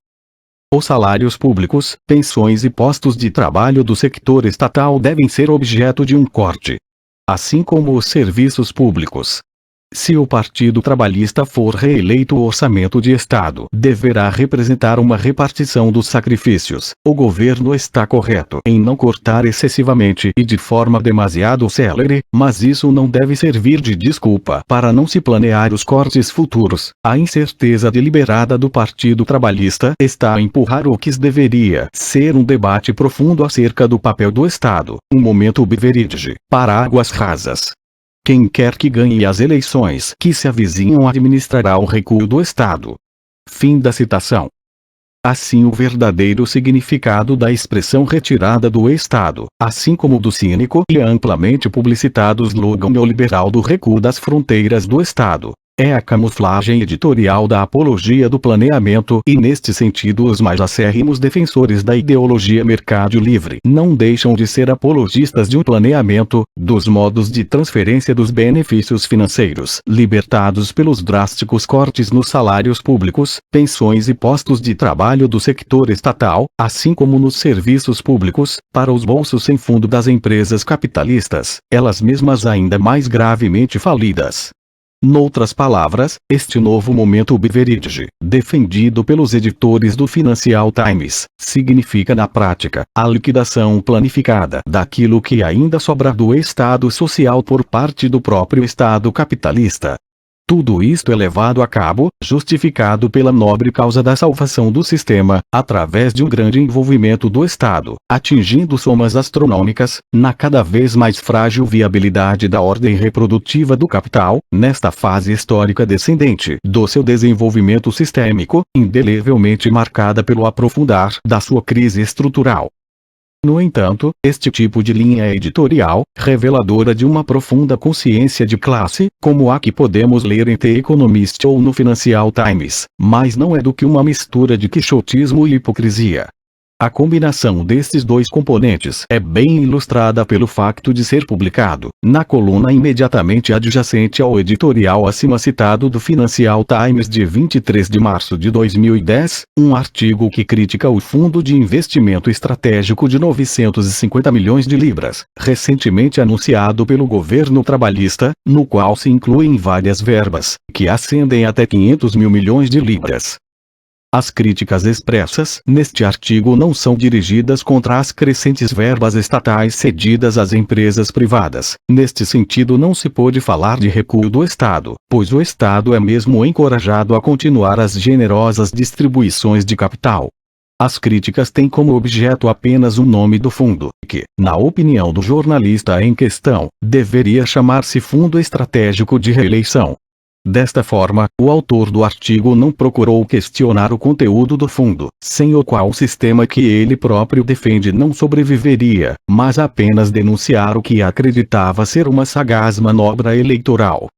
Os salários públicos, pensões e postos de trabalho do setor estatal devem ser objeto de um corte, assim como os serviços públicos. Se o Partido Trabalhista for reeleito, o orçamento de Estado deverá representar uma repartição dos sacrifícios. O governo está correto em não cortar excessivamente e de forma demasiado célere, mas isso não deve servir de desculpa para não se planear os cortes futuros. A incerteza deliberada do Partido Trabalhista está a empurrar o que deveria ser um debate profundo acerca do papel do Estado, um momento beveridge, para águas rasas. Quem quer que ganhe as eleições que se avizinham administrará o recuo do Estado. Fim da citação. Assim, o verdadeiro significado da expressão retirada do Estado, assim como do cínico e amplamente publicitado slogan neoliberal do recuo das fronteiras do Estado, é a camuflagem editorial da apologia do planeamento, e neste sentido os mais acérrimos defensores da ideologia mercado livre não deixam de ser apologistas de um planeamento, dos modos de transferência dos benefícios financeiros libertados pelos drásticos cortes nos salários públicos, pensões e postos de trabalho do setor estatal, assim como nos serviços públicos, para os bolsos sem fundo das empresas capitalistas, elas mesmas ainda mais gravemente falidas. Noutras palavras, este novo momento beveridge, defendido pelos editores do Financial Times, significa na prática, a liquidação planificada daquilo que ainda sobra do Estado social por parte do próprio Estado capitalista. Tudo isto é levado a cabo, justificado pela nobre causa da salvação do sistema, através de um grande envolvimento do Estado, atingindo somas astronômicas, na cada vez mais frágil viabilidade da ordem reprodutiva do capital, nesta fase histórica descendente do seu desenvolvimento sistêmico, indelevelmente marcada pelo aprofundar da sua crise estrutural. No entanto, este tipo de linha editorial, reveladora de uma profunda consciência de classe, como a que podemos ler em The Economist ou no Financial Times, mas não é do que uma mistura de quixotismo e hipocrisia. A combinação destes dois componentes é bem ilustrada pelo facto de ser publicado, na coluna imediatamente adjacente ao editorial acima citado do Financial Times de 23 de março de 2010, um artigo que critica o Fundo de Investimento Estratégico de 950 milhões de libras, recentemente anunciado pelo governo trabalhista, no qual se incluem várias verbas, que ascendem até 500 mil milhões de libras. As críticas expressas neste artigo não são dirigidas contra as crescentes verbas estatais cedidas às empresas privadas. Neste sentido, não se pode falar de recuo do Estado, pois o Estado é mesmo encorajado a continuar as generosas distribuições de capital. As críticas têm como objeto apenas o nome do fundo, que, na opinião do jornalista em questão, deveria chamar-se Fundo Estratégico de Reeleição. Desta forma, o autor do artigo não procurou questionar o conteúdo do fundo, sem o qual o sistema que ele próprio defende não sobreviveria, mas apenas denunciar o que acreditava ser uma sagaz manobra eleitoral.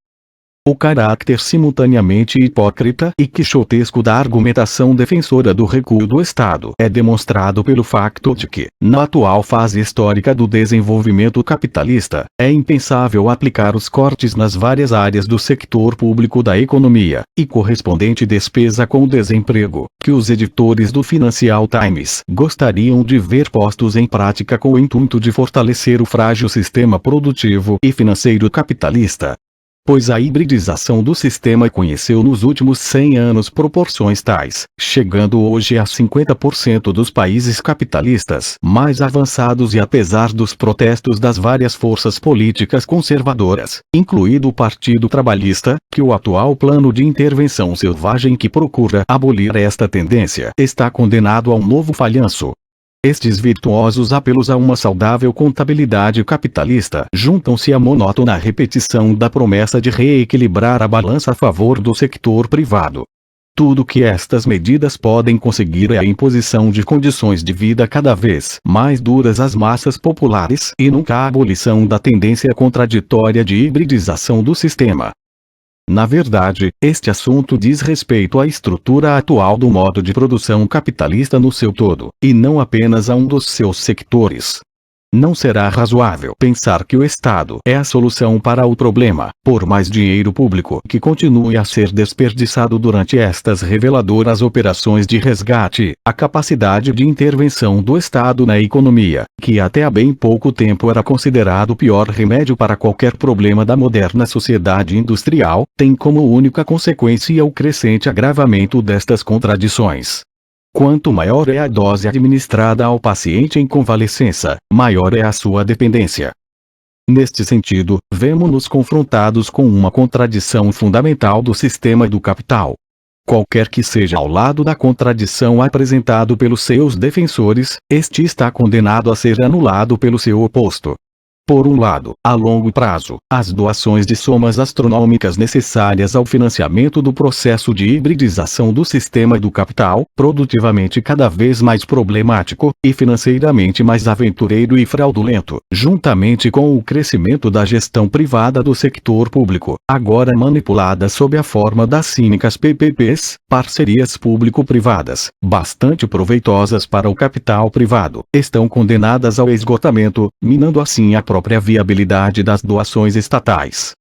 O caráter simultaneamente hipócrita e quixotesco da argumentação defensora do recuo do Estado é demonstrado pelo facto de que, na atual fase histórica do desenvolvimento capitalista, é impensável aplicar os cortes nas várias áreas do setor público da economia, e correspondente despesa com o desemprego, que os editores do Financial Times gostariam de ver postos em prática com o intuito de fortalecer o frágil sistema produtivo e financeiro capitalista. Pois a hibridização do sistema conheceu nos últimos 100 anos proporções tais, chegando hoje a 50% dos países capitalistas mais avançados, e apesar dos protestos das várias forças políticas conservadoras, incluído o Partido Trabalhista, que o atual plano de intervenção selvagem que procura abolir esta tendência está condenado a um novo falhanço. Estes virtuosos apelos a uma saudável contabilidade capitalista juntam-se à monótona repetição da promessa de reequilibrar a balança a favor do setor privado. Tudo que estas medidas podem conseguir é a imposição de condições de vida cada vez mais duras às massas populares, e nunca a abolição da tendência contraditória de hibridização do sistema. Na verdade, este assunto diz respeito à estrutura atual do modo de produção capitalista no seu todo, e não apenas a um dos seus sectores. Não será razoável pensar que o Estado é a solução para o problema, por mais dinheiro público que continue a ser desperdiçado durante estas reveladoras operações de resgate. A capacidade de intervenção do Estado na economia, que até há bem pouco tempo era considerado o pior remédio para qualquer problema da moderna sociedade industrial, tem como única consequência o crescente agravamento destas contradições. Quanto maior é a dose administrada ao paciente em convalescença, maior é a sua dependência. Neste sentido, vemo-nos confrontados com uma contradição fundamental do sistema do capital. Qualquer que seja ao lado da contradição apresentado pelos seus defensores, este está condenado a ser anulado pelo seu oposto. Por um lado, a longo prazo, as doações de somas astronômicas necessárias ao financiamento do processo de hibridização do sistema do capital, produtivamente cada vez mais problemático, e financeiramente mais aventureiro e fraudulento, juntamente com o crescimento da gestão privada do sector público, agora manipulada sob a forma das cínicas PPPs, parcerias público-privadas, bastante proveitosas para o capital privado, estão condenadas ao esgotamento, minando assim a própria viabilidade das doações estatais.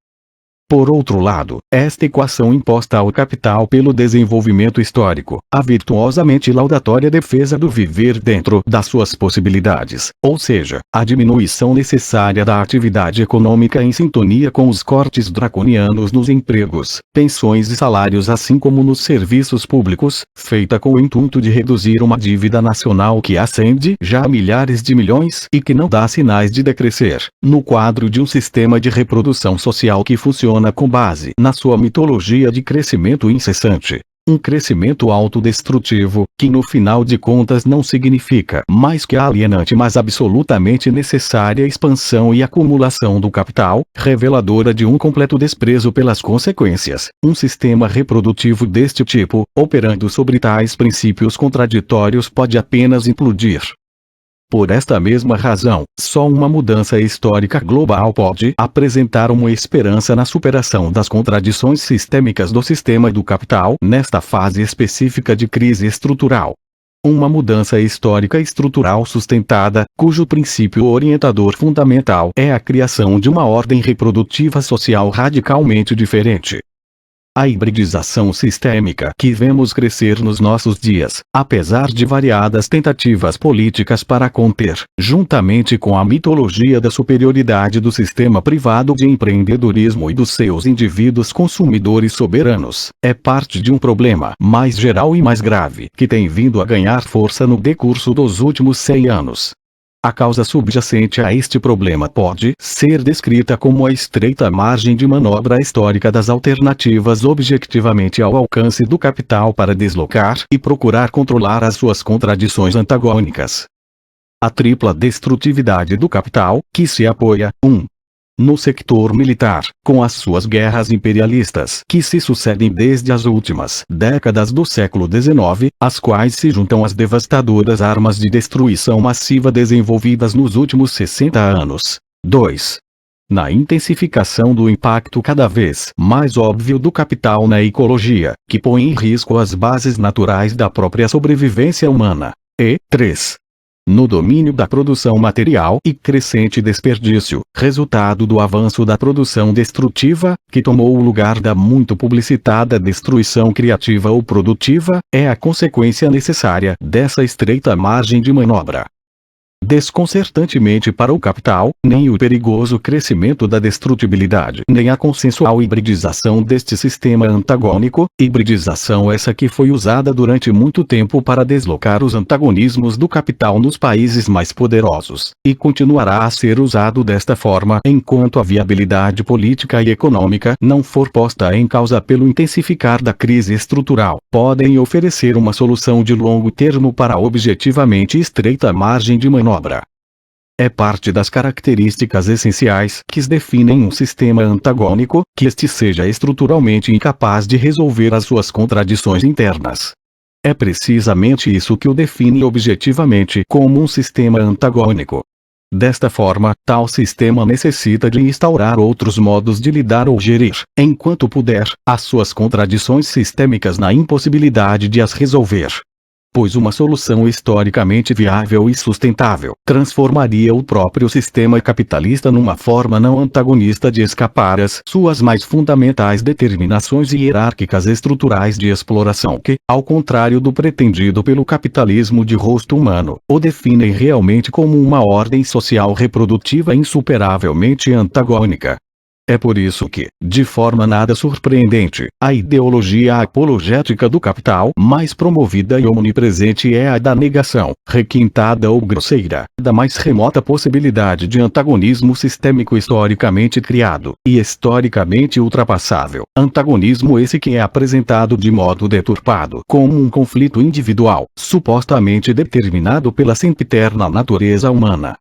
Por outro lado, esta equação imposta ao capital pelo desenvolvimento histórico, a virtuosamente laudatória defesa do viver dentro das suas possibilidades, ou seja, a diminuição necessária da atividade econômica em sintonia com os cortes draconianos nos empregos, pensões e salários assim como nos serviços públicos, feita com o intuito de reduzir uma dívida nacional que ascende já a milhares de milhões e que não dá sinais de decrescer, no quadro de um sistema de reprodução social que funciona com base na sua mitologia de crescimento incessante. Um crescimento autodestrutivo, que no final de contas não significa mais que a alienante mas absolutamente necessária expansão e acumulação do capital, reveladora de um completo desprezo pelas consequências. Um sistema reprodutivo deste tipo, operando sobre tais princípios contraditórios pode apenas implodir. Por esta mesma razão, só uma mudança histórica global pode apresentar uma esperança na superação das contradições sistêmicas do sistema do capital nesta fase específica de crise estrutural. Uma mudança histórica estrutural sustentada, cujo princípio orientador fundamental é a criação de uma ordem reprodutiva social radicalmente diferente. A hibridização sistêmica que vemos crescer nos nossos dias, apesar de variadas tentativas políticas para conter, juntamente com a mitologia da superioridade do sistema privado de empreendedorismo e dos seus indivíduos consumidores soberanos, é parte de um problema mais geral e mais grave que tem vindo a ganhar força no decurso dos últimos 100 anos. A causa subjacente a este problema pode ser descrita como a estreita margem de manobra histórica das alternativas objetivamente ao alcance do capital para deslocar e procurar controlar as suas contradições antagônicas. A tripla destrutividade do capital, que se apoia, 1. No sector militar, com as suas guerras imperialistas que se sucedem desde as últimas décadas do século XIX, às quais se juntam as devastadoras armas de destruição massiva desenvolvidas nos últimos 60 anos. 2. Na intensificação do impacto cada vez mais óbvio do capital na ecologia, que põe em risco as bases naturais da própria sobrevivência humana. E 3. No domínio da produção material e crescente desperdício, resultado do avanço da produção destrutiva, que tomou o lugar da muito publicitada destruição criativa ou produtiva, é a consequência necessária dessa estreita margem de manobra. Desconcertantemente para o capital, nem o perigoso crescimento da destrutibilidade, nem a consensual hibridização deste sistema antagônico, hibridização essa que foi usada durante muito tempo para deslocar os antagonismos do capital nos países mais poderosos, e continuará a ser usado desta forma enquanto a viabilidade política e econômica não for posta em causa pelo intensificar da crise estrutural, podem oferecer uma solução de longo termo para a objetivamente estreita margem de manobra. É parte das características essenciais que definem um sistema antagônico, que este seja estruturalmente incapaz de resolver as suas contradições internas. É precisamente isso que o define objetivamente como um sistema antagônico. Desta forma, tal sistema necessita de instaurar outros modos de lidar ou gerir, enquanto puder, as suas contradições sistêmicas na impossibilidade de as resolver. pois uma solução historicamente viável e sustentável transformaria o próprio sistema capitalista numa forma não antagonista de escapar às suas mais fundamentais determinações hierárquicas estruturais de exploração que, ao contrário do pretendido pelo capitalismo de rosto humano, o definem realmente como uma ordem social reprodutiva insuperavelmente antagônica. É por isso que, de forma nada surpreendente, a ideologia apologética do capital mais promovida e omnipresente é a da negação, requintada ou grosseira, da mais remota possibilidade de antagonismo sistêmico historicamente criado, e historicamente ultrapassável. Antagonismo esse que é apresentado de modo deturpado como um conflito individual, supostamente determinado pela sempiterna natureza humana.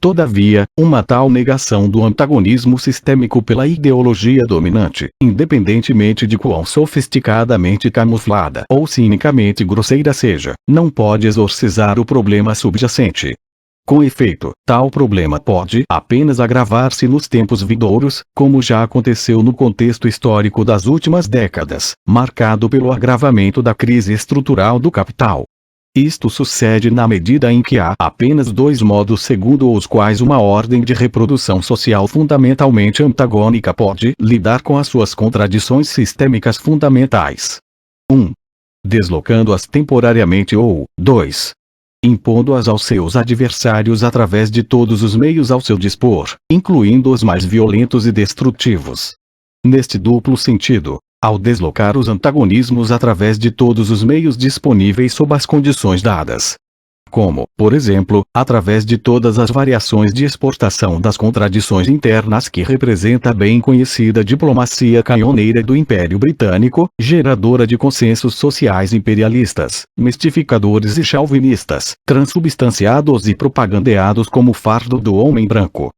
Todavia, uma tal negação do antagonismo sistêmico pela ideologia dominante, independentemente de quão sofisticadamente camuflada ou cinicamente grosseira seja, não pode exorcizar o problema subjacente. Com efeito, tal problema pode apenas agravar-se nos tempos vindouros, como já aconteceu no contexto histórico das últimas décadas, marcado pelo agravamento da crise estrutural do capital. Isto sucede na medida em que há apenas dois modos segundo os quais uma ordem de reprodução social fundamentalmente antagônica pode lidar com as suas contradições sistêmicas fundamentais. 1. Deslocando-as temporariamente ou, 2. Impondo-as aos seus adversários através de todos os meios ao seu dispor, incluindo os mais violentos e destrutivos. Neste duplo sentido, ao deslocar os antagonismos através de todos os meios disponíveis sob as condições dadas, como, por exemplo, através de todas as variações de exportação das contradições internas que representa a bem conhecida diplomacia canhoneira do Império Britânico, geradora de consensos sociais imperialistas, mistificadores e chauvinistas, transubstanciados e propagandeados como fardo do homem branco.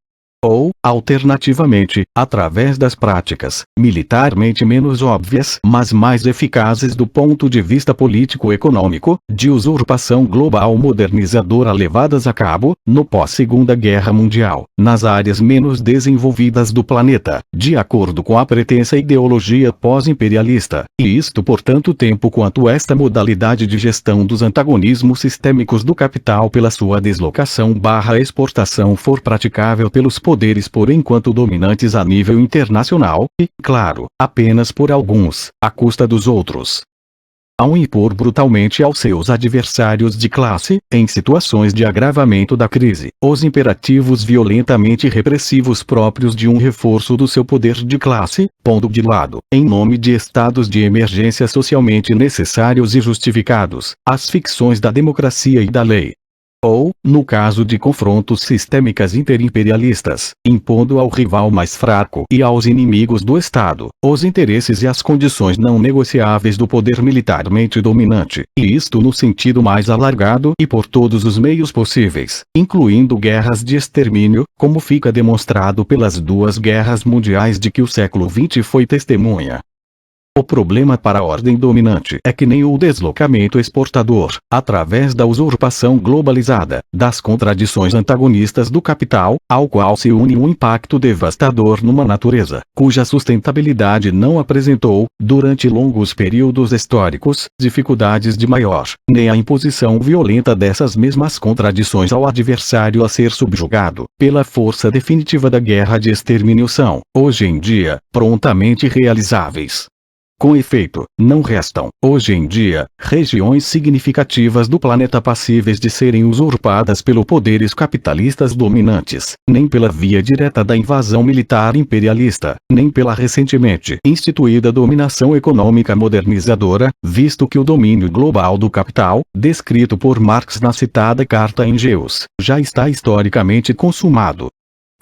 Ou, alternativamente, através das práticas, militarmente menos óbvias mas mais eficazes do ponto de vista político-econômico, de usurpação global modernizadora levadas a cabo, no pós-Segunda Guerra Mundial, nas áreas menos desenvolvidas do planeta, de acordo com a pretensa ideologia pós-imperialista, e isto por tanto tempo quanto esta modalidade de gestão dos antagonismos sistêmicos do capital pela sua deslocação/exportação for praticável pelos poderes por enquanto dominantes a nível internacional, e, claro, apenas por alguns, à custa dos outros. Ao impor brutalmente aos seus adversários de classe, em situações de agravamento da crise, os imperativos violentamente repressivos próprios de um reforço do seu poder de classe, pondo de lado, em nome de estados de emergência socialmente necessários e justificados, as ficções da democracia e da lei. Ou, no caso de confrontos sistêmicas interimperialistas, impondo ao rival mais fraco e aos inimigos do Estado, os interesses e as condições não negociáveis do poder militarmente dominante, e isto no sentido mais alargado e por todos os meios possíveis, incluindo guerras de extermínio, como fica demonstrado pelas duas guerras mundiais de que o século XX foi testemunha. O problema para a ordem dominante é que nem o deslocamento exportador, através da usurpação globalizada, das contradições antagonistas do capital, ao qual se une um impacto devastador numa natureza, cuja sustentabilidade não apresentou, durante longos períodos históricos, dificuldades de maior, nem a imposição violenta dessas mesmas contradições ao adversário a ser subjugado, pela força definitiva da guerra de extermínio são, hoje em dia, prontamente realizáveis. Com efeito, não restam, hoje em dia, regiões significativas do planeta passíveis de serem usurpadas pelos poderes capitalistas dominantes, nem pela via direta da invasão militar imperialista, nem pela recentemente instituída dominação econômica modernizadora, visto que o domínio global do capital, descrito por Marx na citada Carta em Geus, já está historicamente consumado.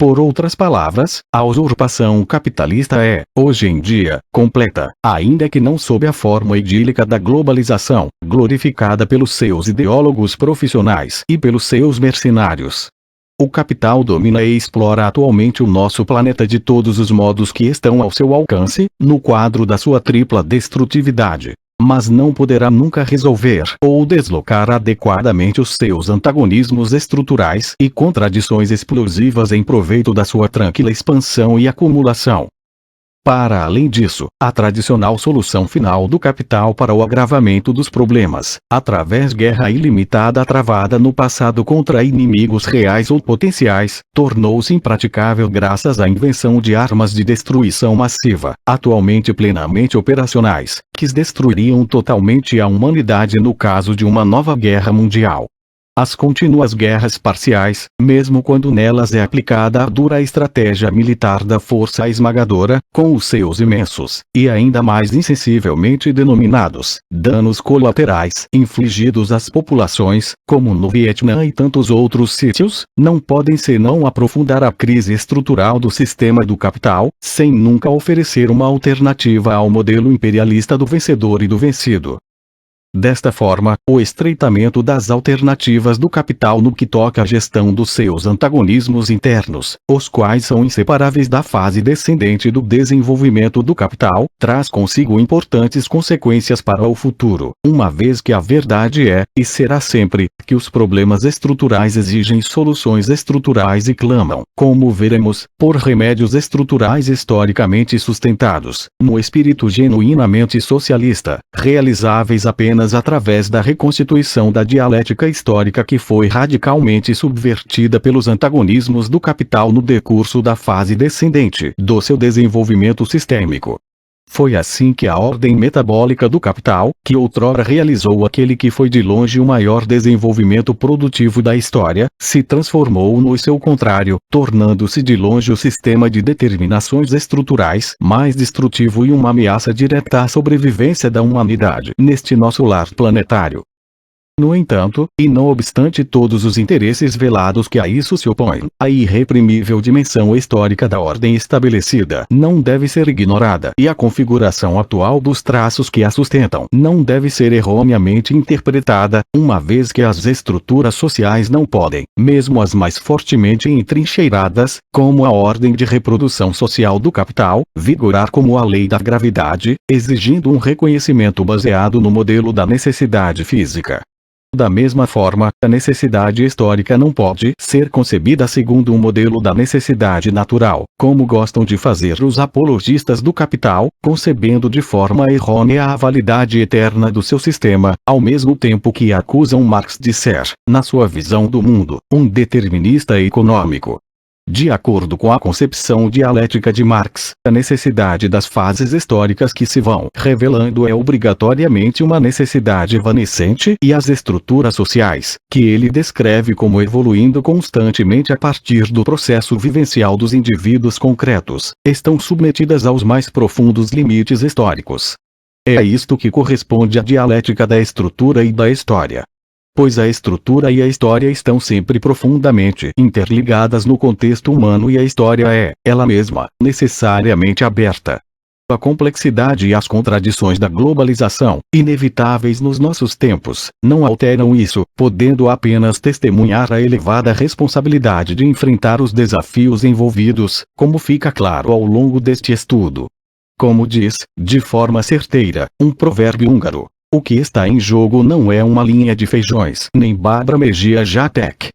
Por outras palavras, a usurpação capitalista é, hoje em dia, completa, ainda que não sob a forma idílica da globalização, glorificada pelos seus ideólogos profissionais e pelos seus mercenários. O capital domina e explora atualmente o nosso planeta de todos os modos que estão ao seu alcance, no quadro da sua tripla destrutividade. Mas não poderá nunca resolver ou deslocar adequadamente os seus antagonismos estruturais e contradições explosivas em proveito da sua tranquila expansão e acumulação. Para além disso, a tradicional solução final do capital para o agravamento dos problemas, através guerra ilimitada travada no passado contra inimigos reais ou potenciais, tornou-se impraticável graças à invenção de armas de destruição massiva, atualmente plenamente operacionais, que destruiriam totalmente a humanidade no caso de uma nova guerra mundial. As contínuas guerras parciais, mesmo quando nelas é aplicada a dura estratégia militar da força esmagadora, com os seus imensos, e ainda mais insensivelmente denominados, danos colaterais infligidos às populações, como no Vietnã e tantos outros sítios, não podem senão aprofundar a crise estrutural do sistema do capital, sem nunca oferecer uma alternativa ao modelo imperialista do vencedor e do vencido. Desta forma, o estreitamento das alternativas do capital no que toca à gestão dos seus antagonismos internos, os quais são inseparáveis da fase descendente do desenvolvimento do capital, traz consigo importantes consequências para o futuro, uma vez que a verdade é, e será sempre, que os problemas estruturais exigem soluções estruturais e clamam, como veremos, por remédios estruturais historicamente sustentados, no espírito genuinamente socialista, realizáveis apenas através da reconstituição da dialética histórica que foi radicalmente subvertida pelos antagonismos do capital no decurso da fase descendente do seu desenvolvimento sistêmico. Foi assim que a ordem metabólica do capital, que outrora realizou aquele que foi de longe o maior desenvolvimento produtivo da história, se transformou no seu contrário, tornando-se de longe o sistema de determinações estruturais mais destrutivo e uma ameaça direta à sobrevivência da humanidade neste nosso lar planetário. No entanto, e não obstante todos os interesses velados que a isso se opõem, a irreprimível dimensão histórica da ordem estabelecida não deve ser ignorada e a configuração atual dos traços que a sustentam não deve ser erroneamente interpretada, uma vez que as estruturas sociais não podem, mesmo as mais fortemente entrincheiradas, como a ordem de reprodução social do capital, vigorar como a lei da gravidade, exigindo um reconhecimento baseado no modelo da necessidade física. Da mesma forma, a necessidade histórica não pode ser concebida segundo um modelo da necessidade natural, como gostam de fazer os apologistas do capital, concebendo de forma errônea a validade eterna do seu sistema, ao mesmo tempo que acusam Marx de ser, na sua visão do mundo, um determinista econômico. De acordo com a concepção dialética de Marx, a necessidade das fases históricas que se vão revelando é obrigatoriamente uma necessidade evanescente e as estruturas sociais, que ele descreve como evoluindo constantemente a partir do processo vivencial dos indivíduos concretos, estão submetidas aos mais profundos limites históricos. É a isto que corresponde a dialética da estrutura e da história. Pois a estrutura e a história estão sempre profundamente interligadas no contexto humano e a história é, ela mesma, necessariamente aberta. A complexidade e as contradições da globalização, inevitáveis nos nossos tempos, não alteram isso, podendo apenas testemunhar a elevada responsabilidade de enfrentar os desafios envolvidos, como fica claro ao longo deste estudo. Como diz, de forma certeira, um provérbio húngaro: o que está em jogo não é uma linha de feijões nem Barbara Mejia Jatek,